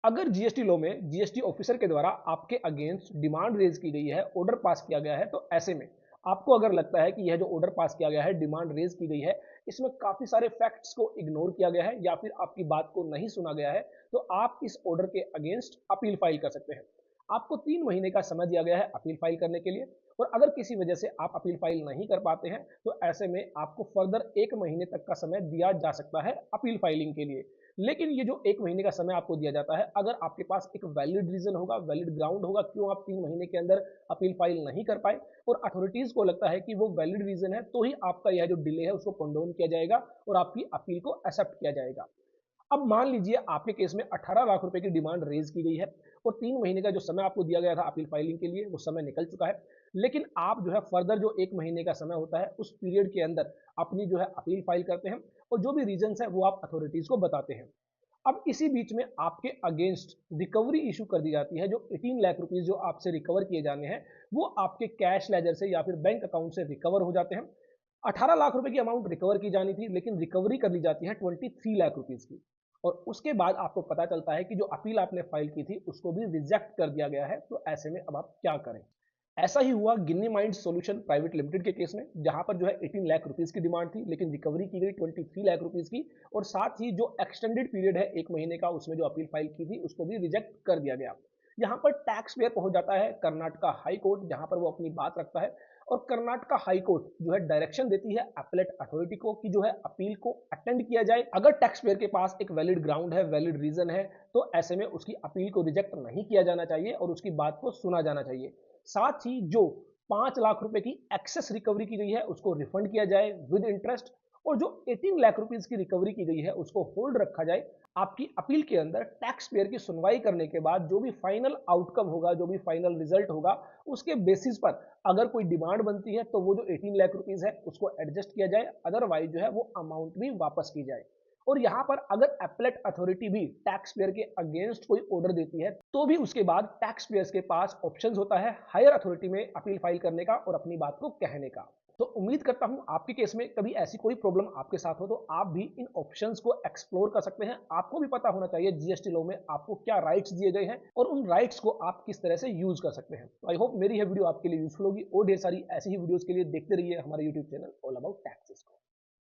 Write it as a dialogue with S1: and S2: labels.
S1: अगर GST law में GST officer के द्वारा आपके अगेंस्ट डिमांड रेज की गई है, ऑर्डर पास किया गया है, तो ऐसे में आपको अगर लगता है कि यह जो ऑर्डर पास किया गया है, डिमांड रेज की गई है, इसमें काफी सारे फैक्ट्स को इग्नोर किया गया है या फिर आपकी बात को नहीं सुना गया है, तो आप इस ऑर्डर के अगेंस्ट अपील फाइल कर सकते हैं। आपको 3 महीने का समय दिया गया है अपील फाइल करने के लिए, और अगर किसी वजह से आप अपील फाइल नहीं कर पाते हैं, तो ऐसे में आपको फर्दर 1 महीने तक का समय दिया जा सकता है अपील फाइलिंग के लिए। लेकिन ये जो 1 महीने का समय आपको दिया जाता है, अगर आपके पास एक वैलिड रीजन होगा, वैलिड ग्राउंड होगा क्यों आप 3 महीने के अंदर अपील फाइल नहीं कर पाए, और अथॉरिटीज को लगता है कि वो वैलिड रीजन है, तो ही आपका यह जो डिले है उसको कंडोन किया जाएगा और आपकी अपील को एक्सेप्ट किया जाएगा। अब मान लीजिए आपके केस में 18 लाख रुपए की डिमांड रेज की गई है, और 3 महीने का जो समय आपको दिया गया था अपील फाइलिंग के लिए वो समय निकल चुका है, लेकिन आप जो है फर्दर जो 1 महीने का समय होता है उस पीरियड के अंदर अपनी जो है अपील फाइल करते हैं, और जो भी रीजन है वो आप अथॉरिटीज को बताते हैं। अब इसी बीच में आपके अगेंस्ट रिकवरी इशू कर दी जाती है। जो 18 लाख रुपीज जो आपसे रिकवर किए जाने हैं, वो आपके कैश लेजर से या फिर बैंक अकाउंट से रिकवर हो जाते हैं। 18 लाख रुपए की अमाउंट रिकवर की जानी थी, लेकिन रिकवरी कर ली जाती है 23 लाख रुपीज की। और उसके बाद आपको पता चलता है कि जो अपील आपने फाइल की थी उसको भी रिजेक्ट कर दिया गया है, तो ऐसे में अब आप क्या करें। ऐसा ही हुआ गिन्नी माइंड सॉल्यूशन प्राइवेट लिमिटेड के केस में, जहां पर जो है 18 लाख रुपीज की डिमांड थी, लेकिन रिकवरी की गई 23 लाख रुपीज की, और साथ ही जो एक्सटेंडेड पीरियड है 1 महीने का, उसमें जो अपील फाइल की थी उसको भी रिजेक्ट कर दिया गया। यहाँ पर टैक्स पेयर पहुंच जाता है कर्नाटका हाई कोर्ट, जहां पर वो अपनी बात रखता है, और कर्नाटका हाई कोर्ट जो है डायरेक्शन देती है अपीलेट अथॉरिटी को कि जो है अपील को अटेंड किया जाए। अगर टैक्स पेयर के पास एक वैलिड ग्राउंड है, वैलिड रीजन है, तो ऐसे में उसकी अपील को रिजेक्ट नहीं किया जाना चाहिए और उसकी बात को सुना जाना चाहिए। साथ ही जो 5 लाख रुपए की एक्सेस रिकवरी की गई है उसको रिफंड किया जाए विद इंटरेस्ट, और जो 18 लाख रुपीज की रिकवरी की गई है उसको होल्ड रखा जाए। आपकी अपील के अंदर टैक्स पेयर की सुनवाई करने के बाद जो भी फाइनल आउटकम होगा, जो भी फाइनल रिजल्ट होगा, उसके बेसिस पर अगर कोई डिमांड बनती है तो वो जो 18 लाख रुपीज है उसको एडजस्ट किया जाए, अदरवाइज जो है वो अमाउंट भी वापस की जाए। और यहां पर अगर एपलेट अथॉरिटी भी टैक्स पेयर के अगेंस्ट कोई ऑर्डर देती है, तो भी उसके बाद टैक्स पेयर्स के पास ऑप्शंस होता है हायर अथॉरिटी में अपील फाइल करने का और अपनी बात को कहने का। तो उम्मीद करता हूं आपके केस में कभी ऐसी कोई प्रॉब्लम आपके साथ हो तो आप भी इन ऑप्शंस को एक्सप्लोर कर सकते हैं। आपको भी पता होना चाहिए जीएसटी लॉ में आपको क्या राइट्स दिए गए हैं और उन राइट्स को आप किस तरह से यूज कर सकते हैं। तो आई होप मेरी यह वीडियो आपके लिए यूजफुल होगी, और ढेर सारी ऐसी ही वीडियोस के लिए देखते रहिए हमारे YouTube channel all about taxes को।